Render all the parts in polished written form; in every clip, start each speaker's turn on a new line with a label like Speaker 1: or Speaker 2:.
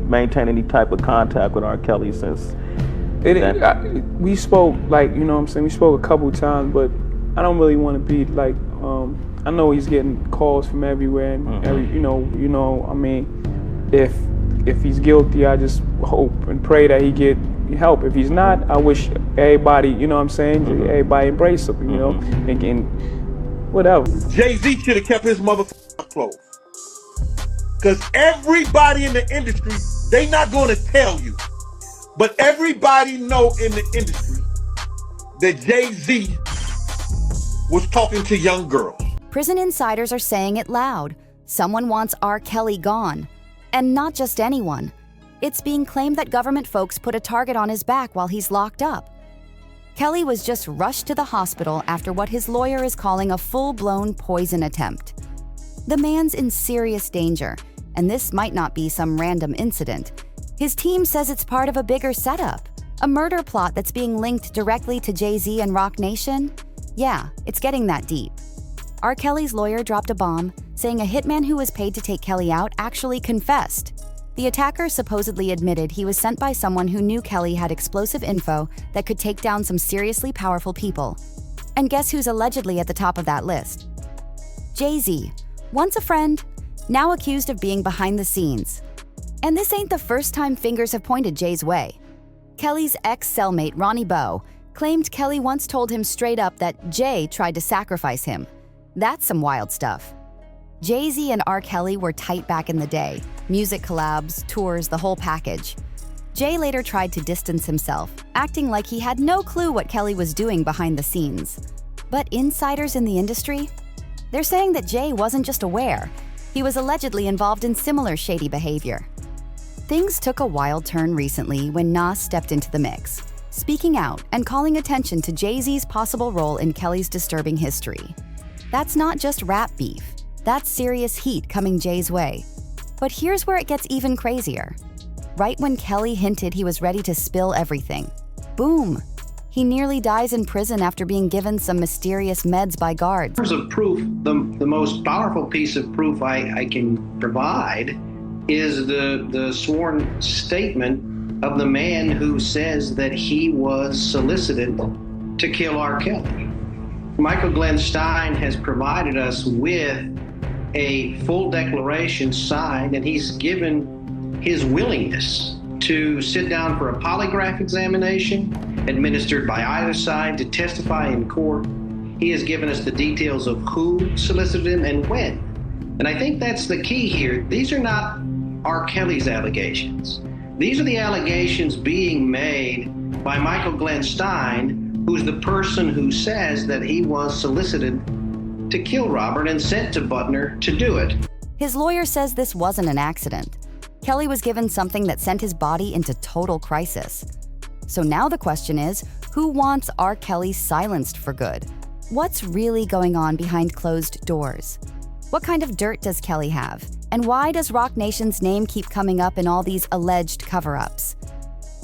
Speaker 1: maintain any type of contact with R. Kelly since?
Speaker 2: We spoke, like, you know what I'm saying, we spoke a couple times, but I don't really want to be like, I know he's getting calls from everywhere, and I mean, if he's guilty, I just hope and pray that he get help. If he's not, I wish everybody, you know what I'm saying, everybody embrace him, you know, and whatever.
Speaker 3: Jay-Z should have kept his motherfucking clothes. Because everybody in the industry, they not going to tell you, but everybody know in the industry that Jay-Z was talking to young girls.
Speaker 4: Prison insiders are saying it loud. Someone wants R. Kelly gone. And not just anyone. It's being claimed that government folks put a target on his back while he's locked up. Kelly was just rushed to the hospital after what his lawyer is calling a full-blown poison attempt. The man's in serious danger, and this might not be some random incident. His team says it's part of a bigger setup, a murder plot that's being linked directly to Jay-Z and Roc Nation. Yeah, it's getting that deep. R. Kelly's lawyer dropped a bomb, saying a hitman who was paid to take Kelly out actually confessed. The attacker supposedly admitted he was sent by someone who knew Kelly had explosive info that could take down some seriously powerful people. And guess who's allegedly at the top of that list? Jay-Z, once a friend, now accused of being behind the scenes. And this ain't the first time fingers have pointed Jay's way. Kelly's ex-cellmate Ronnie Bo claimed Kelly once told him straight up that Jay tried to sacrifice him. That's some wild stuff. Jay-Z and R. Kelly were tight back in the day. Music collabs, tours, the whole package. Jay later tried to distance himself, acting like he had no clue what Kelly was doing behind the scenes. But insiders in the industry? They're saying that Jay wasn't just aware. He was allegedly involved in similar shady behavior. Things took a wild turn recently when Nas stepped into the mix, speaking out and calling attention to Jay-Z's possible role in Kelly's disturbing history. That's not just rap beef. That's serious heat coming Jay's way. But here's where it gets even crazier. Right when Kelly hinted he was ready to spill everything, boom! He nearly dies in prison after being given some mysterious meds by guards.
Speaker 5: In terms of proof, the most powerful piece of proof I can provide is the sworn statement of the man who says that he was solicited to kill R. Kelly. Michael Glenn Stein has provided us with a full declaration signed, and he's given his willingness to sit down for a polygraph examination administered by either side to testify in court. He has given us the details of who solicited him and when. And I think that's the key here. These are not R. Kelly's allegations. These are the allegations being made by Michael Glenn Stein, who's the person who says that he was solicited to kill Robert and sent to Butner to do it.
Speaker 4: His lawyer says this wasn't an accident. Kelly was given something that sent his body into total crisis. So now the question is, who wants R. Kelly silenced for good? What's really going on behind closed doors? What kind of dirt does Kelly have? And why does Roc Nation's name keep coming up in all these alleged cover-ups?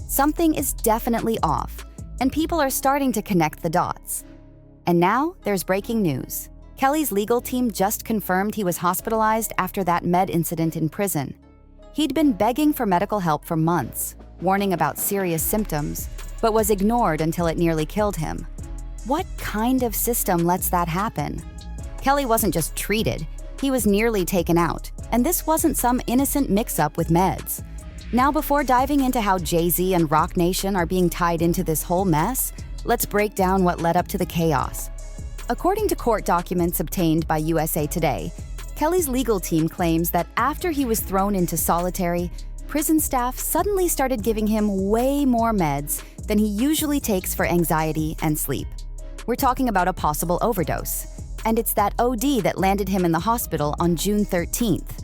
Speaker 4: Something is definitely off, and people are starting to connect the dots. And now there's breaking news. Kelly's legal team just confirmed he was hospitalized after that med incident in prison. He'd been begging for medical help for months, warning about serious symptoms, but was ignored until it nearly killed him. What kind of system lets that happen? Kelly wasn't just treated, he was nearly taken out, and this wasn't some innocent mix-up with meds. Now, before diving into how Jay-Z and Roc Nation are being tied into this whole mess, let's break down what led up to the chaos. According to court documents obtained by USA Today, Kelly's legal team claims that after he was thrown into solitary, prison staff suddenly started giving him way more meds than he usually takes for anxiety and sleep. We're talking about a possible overdose, and it's that OD that landed him in the hospital on June 13th.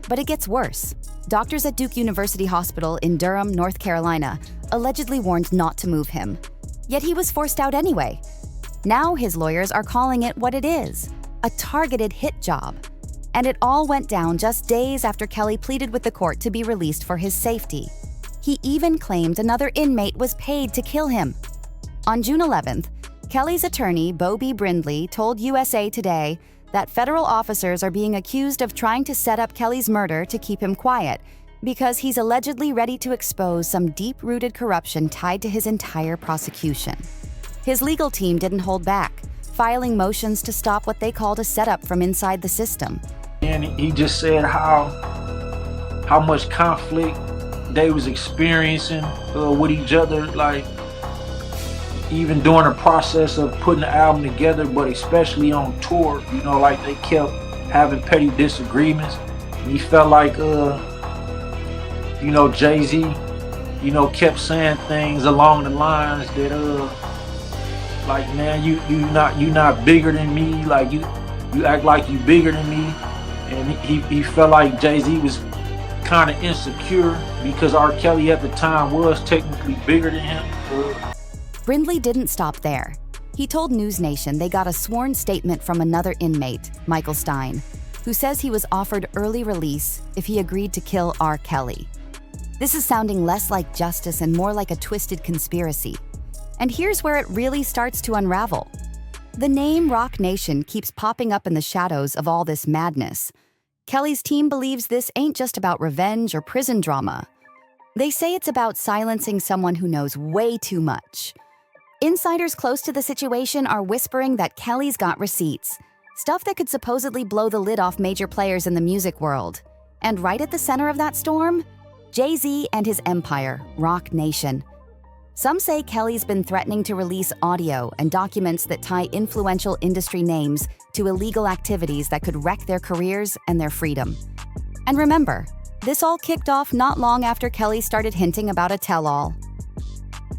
Speaker 4: But it gets worse. Doctors at Duke University Hospital in Durham, North Carolina, allegedly warned not to move him. Yet he was forced out anyway. Now his lawyers are calling it what it is, a targeted hit job. And it all went down just days after Kelly pleaded with the court to be released for his safety. He even claimed another inmate was paid to kill him. On June 11th, Kelly's attorney, Bobby Brindley, told USA Today that federal officers are being accused of trying to set up Kelly's murder to keep him quiet, Because he's allegedly ready to expose some deep-rooted corruption tied to his entire prosecution. His legal team didn't hold back, filing motions to stop what they called a setup from inside the system.
Speaker 6: And he just said how much conflict they was experiencing with each other, like even during the process of putting the album together, but especially on tour, you know, like they kept having petty disagreements. And he felt like, you know, Jay-Z, you know, kept saying things along the lines that, like, man, you not bigger than me, like you act like you bigger than me. And he felt like Jay-Z was kind of insecure because R. Kelly at the time was technically bigger than him.
Speaker 4: Brindley didn't stop there. He told News Nation they got a sworn statement from another inmate, Michael Stein, who says he was offered early release if he agreed to kill R. Kelly. This is sounding less like justice and more like a twisted conspiracy. And here's where it really starts to unravel. The name Roc Nation keeps popping up in the shadows of all this madness. Kelly's team believes this ain't just about revenge or prison drama. They say it's about silencing someone who knows way too much. Insiders close to the situation are whispering that Kelly's got receipts, stuff that could supposedly blow the lid off major players in the music world. And right at the center of that storm, Jay-Z and his empire, Roc Nation. Some say Kelly's been threatening to release audio and documents that tie influential industry names to illegal activities that could wreck their careers and their freedom. And remember, this all kicked off not long after Kelly started hinting about a tell-all.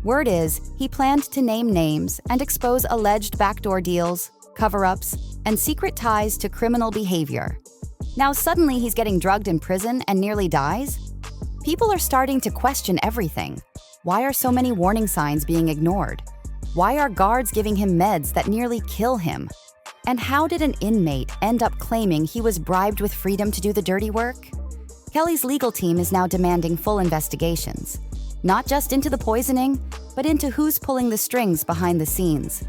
Speaker 4: Word is, he planned to name names and expose alleged backdoor deals, cover-ups, and secret ties to criminal behavior. Now suddenly he's getting drugged in prison and nearly dies? People are starting to question everything. Why are so many warning signs being ignored? Why are guards giving him meds that nearly kill him? And how did an inmate end up claiming he was bribed with freedom to do the dirty work? Kelly's legal team is now demanding full investigations. Not just into the poisoning, but into who's pulling the strings behind the scenes.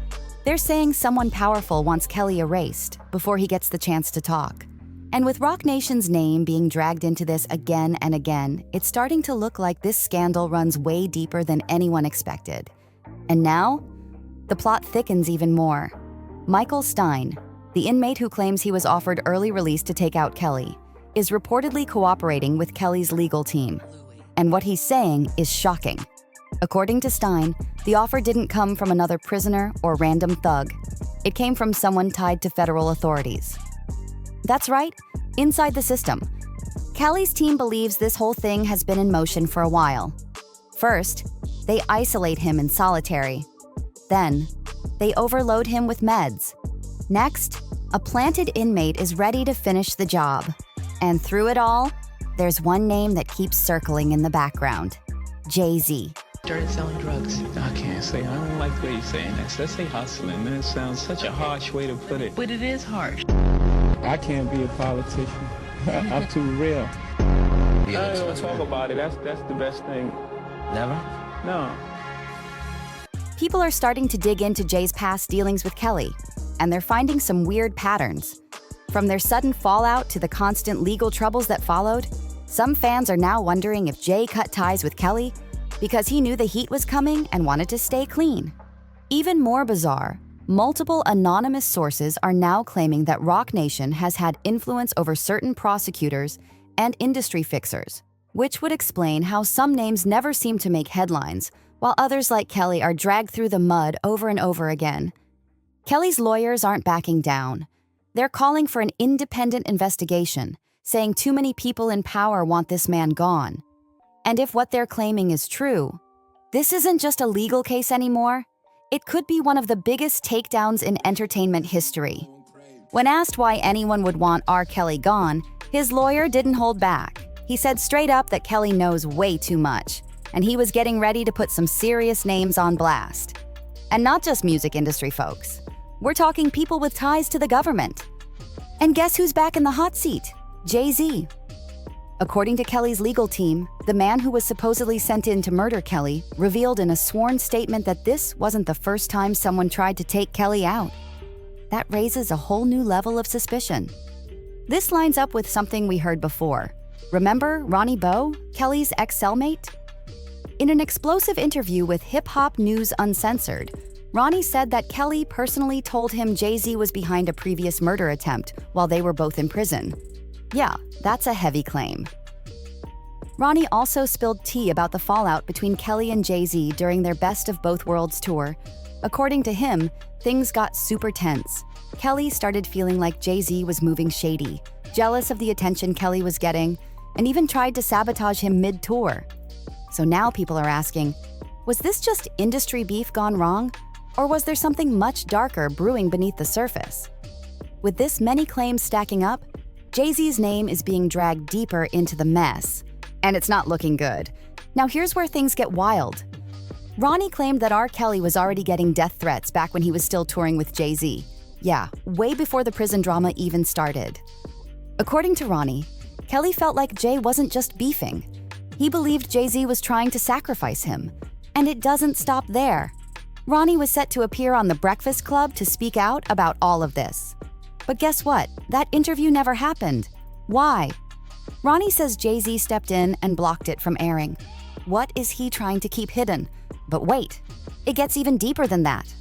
Speaker 4: They're saying someone powerful wants Kelly erased before he gets the chance to talk. And with Roc Nation's name being dragged into this again and again, it's starting to look like this scandal runs way deeper than anyone expected. And now, the plot thickens even more. Michael Stein, the inmate who claims he was offered early release to take out Kelly, is reportedly cooperating with Kelly's legal team. And what he's saying is shocking. According to Stein, the offer didn't come from another prisoner or random thug. It came from someone tied to federal authorities. That's right, inside the system. Kelly's team believes this whole thing has been in motion for a while. First, they isolate him in solitary. Then, they overload him with meds. Next, a planted inmate is ready to finish the job. And through it all, there's one name that keeps circling in the background: Jay-Z.
Speaker 7: Started selling drugs. I can't say, I don't like the way you're saying that. Let's say hustling. That sounds such a harsh way to put it. But it is harsh.
Speaker 2: I can't be a politician. I'm too real. I don't even talk about it. That's the best thing.
Speaker 7: Never?
Speaker 2: No.
Speaker 4: People are starting to dig into Jay's past dealings with Kelly, and they're finding some weird patterns. From their sudden fallout to the constant legal troubles that followed, some fans are now wondering if Jay cut ties with Kelly because he knew the heat was coming and wanted to stay clean. Even more bizarre, multiple anonymous sources are now claiming that Roc Nation has had influence over certain prosecutors and industry fixers, which would explain how some names never seem to make headlines, while others like Kelly are dragged through the mud over and over again. Kelly's lawyers aren't backing down. They're calling for an independent investigation, saying too many people in power want this man gone. And if what they're claiming is true, this isn't just a legal case anymore. It could be one of the biggest takedowns in entertainment history. When asked why anyone would want R. Kelly gone, his lawyer didn't hold back. He said straight up that Kelly knows way too much, and he was getting ready to put some serious names on blast. And not just music industry folks. We're talking people with ties to the government. And guess who's back in the hot seat? Jay-Z. According to Kelly's legal team, the man who was supposedly sent in to murder Kelly revealed in a sworn statement that this wasn't the first time someone tried to take Kelly out. That raises a whole new level of suspicion. This lines up with something we heard before. Remember Ronnie Bo, Kelly's ex-cellmate? In an explosive interview with Hip Hop News Uncensored, Ronnie said that Kelly personally told him Jay-Z was behind a previous murder attempt while they were both in prison. Yeah, that's a heavy claim. Ronnie also spilled tea about the fallout between Kelly and Jay-Z during their Best of Both Worlds tour. According to him, things got super tense. Kelly started feeling like Jay-Z was moving shady, jealous of the attention Kelly was getting, and even tried to sabotage him mid-tour. So now people are asking, was this just industry beef gone wrong? Or was there something much darker brewing beneath the surface? With this many claims stacking up, Jay-Z's name is being dragged deeper into the mess. And it's not looking good. Now here's where things get wild. Ronnie claimed that R. Kelly was already getting death threats back when he was still touring with Jay-Z. Yeah, way before the prison drama even started. According to Ronnie, Kelly felt like Jay wasn't just beefing. He believed Jay-Z was trying to sacrifice him. And it doesn't stop there. Ronnie was set to appear on The Breakfast Club to speak out about all of this. But guess what? That interview never happened. Why? Ronnie says Jay-Z stepped in and blocked it from airing. What is he trying to keep hidden? But wait, it gets even deeper than that.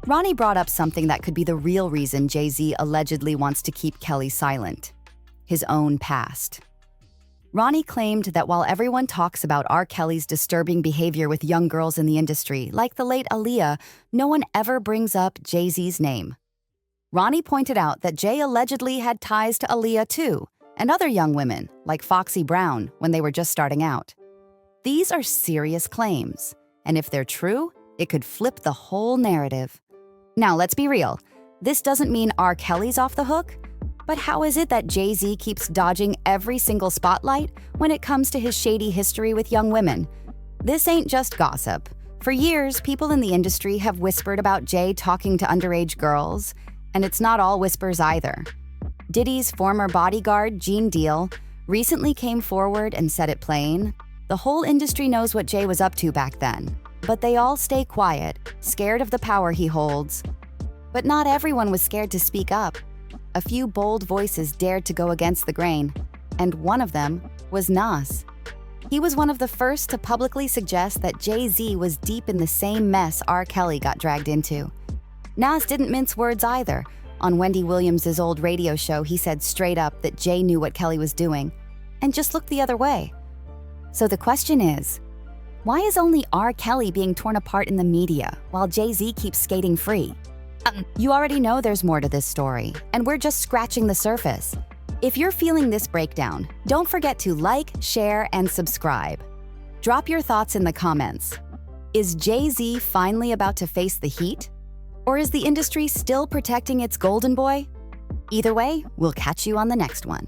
Speaker 4: Ronnie brought up something that could be the real reason Jay-Z allegedly wants to keep Kelly silent: his own past. Ronnie claimed that while everyone talks about R. Kelly's disturbing behavior with young girls in the industry, like the late Aaliyah, no one ever brings up Jay-Z's name. Ronnie pointed out that Jay allegedly had ties to Aaliyah too, and other young women, like Foxy Brown, when they were just starting out. These are serious claims, and if they're true, it could flip the whole narrative. Now, let's be real. This doesn't mean R. Kelly's off the hook, but how is it that Jay-Z keeps dodging every single spotlight when it comes to his shady history with young women? This ain't just gossip. For years, people in the industry have whispered about Jay talking to underage girls, and it's not all whispers either. Diddy's former bodyguard, Gene Deal, recently came forward and said it plain. The whole industry knows what Jay was up to back then, but they all stay quiet, scared of the power he holds. But not everyone was scared to speak up. A few bold voices dared to go against the grain, and one of them was Nas. He was one of the first to publicly suggest that Jay-Z was deep in the same mess R. Kelly got dragged into. Nas didn't mince words either. On Wendy Williams' old radio show, he said straight up that Jay knew what Kelly was doing, and just looked the other way. So the question is, why is only R. Kelly being torn apart in the media while Jay-Z keeps skating free? You already know there's more to this story, and we're just scratching the surface. If you're feeling this breakdown, don't forget to like, share, and subscribe. Drop your thoughts in the comments. Is Jay-Z finally about to face the heat? Or is the industry still protecting its golden boy? Either way, we'll catch you on the next one.